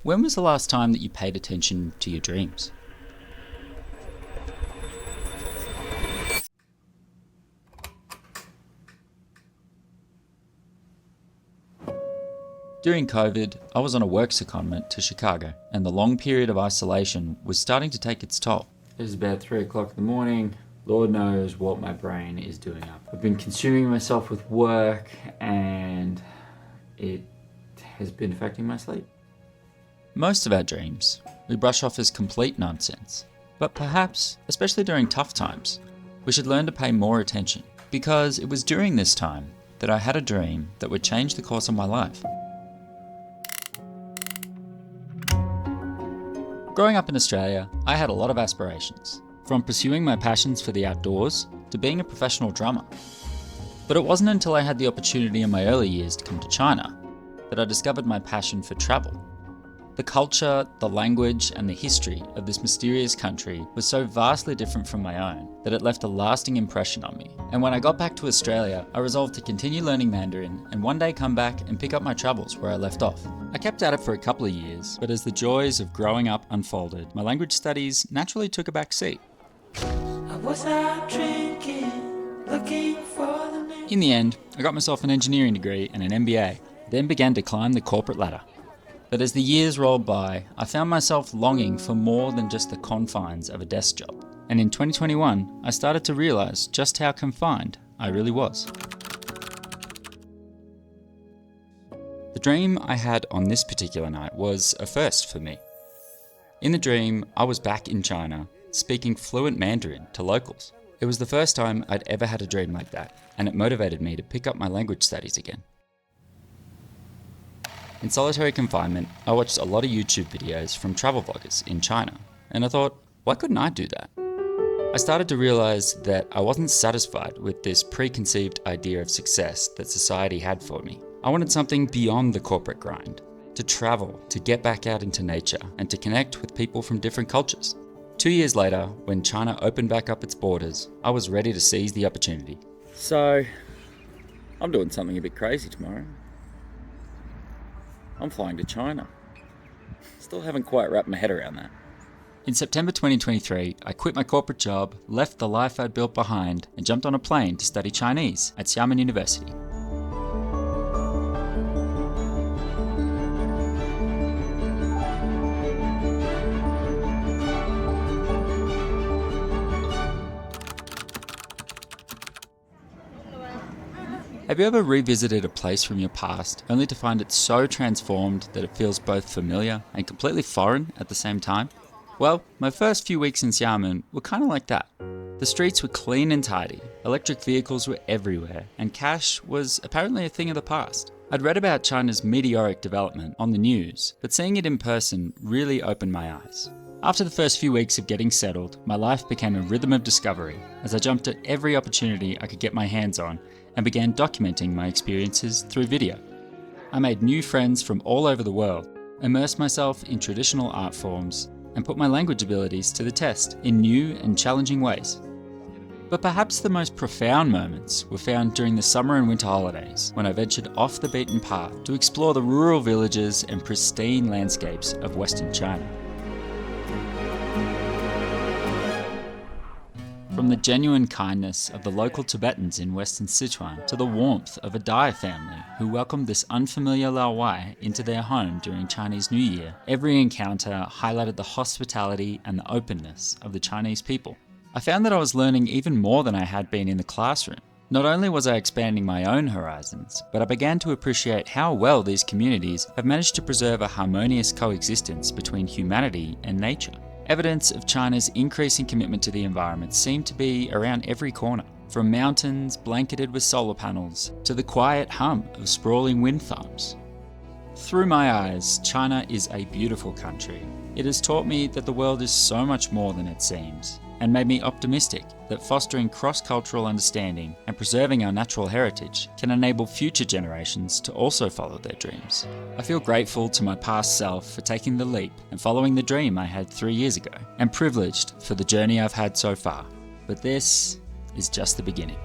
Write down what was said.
When was the last time that you paid attention to your dreams? During COVID, I was on a work secondment to Chicago, and the long period of isolation was starting to take its toll. It is about 3 o'clock in the morning. Lord knows what my brain is doing up. I've been consuming myself with work, and it has been affecting my sleep. Most of our dreams we brush off as complete nonsense. But perhaps, especially during tough times, we should learn to pay more attention. Because it was during this time that I had a dream that would change the course of my life. Growing up in Australia, I had a lot of aspirations, from pursuing my passions for the outdoors to being a professional drummer. But it wasn't until I had the opportunity in my early years to come to China that I discovered my passion for travel. The culture, the language, and the history of this mysterious country was so vastly different from my own that it left a lasting impression on me. And when I got back to Australia, I resolved to continue learning Mandarin and one day come back and pick up my travels where I left off. I kept at it for a couple of years, but as the joys of growing up unfolded, my language studies naturally took a back seat. In the end, I got myself an engineering degree and an MBA, then began to climb the corporate ladder. But as the years rolled by, I found myself longing for more than just the confines of a desk job. And in 2021, I started to realise just how confined I really was. The dream I had on this particular night was a first for me. In the dream, I was back in China, speaking fluent Mandarin to locals. It was the first time I'd ever had a dream like that, and it motivated me to pick up my language studies again. In solitary confinement, I watched a lot of YouTube videos from travel vloggers in China, and I thought, why couldn't I do that? I started to realise that I wasn't satisfied with this preconceived idea of success that society had for me. I wanted something beyond the corporate grind, to travel, to get back out into nature, and to connect with people from different cultures. 2 years later, when China opened back up its borders, I was ready to seize the opportunity. So, I'm doing something a bit crazy tomorrow. I'm flying to China. Still haven't quite wrapped my head around that. In September 2023, I quit my corporate job, left the life I'd built behind, and jumped on a plane to study Chinese at Xiamen University. Have you ever revisited a place from your past only to find it so transformed that it feels both familiar and completely foreign at the same time? Well, my first few weeks in Xiamen were kind of like that. The streets were clean and tidy, electric vehicles were everywhere, and cash was apparently a thing of the past. I'd read about China's meteoric development on the news, but seeing it in person really opened my eyes. After the first few weeks of getting settled, my life became a rhythm of discovery as I jumped at every opportunity I could get my hands on and began documenting my experiences through video. I made new friends from all over the world, immersed myself in traditional art forms, and put my language abilities to the test in new and challenging ways. But perhaps the most profound moments were found during the summer and winter holidays, when I ventured off the beaten path to explore the rural villages and pristine landscapes of Western China. From the genuine kindness of the local Tibetans in Western Sichuan to the warmth of a Dai family who welcomed this unfamiliar Laowai into their home during Chinese New Year, every encounter highlighted the hospitality and the openness of the Chinese people. I found that I was learning even more than I had been in the classroom. Not only was I expanding my own horizons, but I began to appreciate how well these communities have managed to preserve a harmonious coexistence between humanity and nature. Evidence of China's increasing commitment to the environment seemed to be around every corner, from mountains blanketed with solar panels to the quiet hum of sprawling wind farms. Through my eyes, China is a beautiful country. It has taught me that the world is so much more than it seems, and made me optimistic that fostering cross-cultural understanding and preserving our natural heritage can enable future generations to also follow their dreams. I feel grateful to my past self for taking the leap and following the dream I had 3 years ago, and privileged for the journey I've had so far. But this is just the beginning.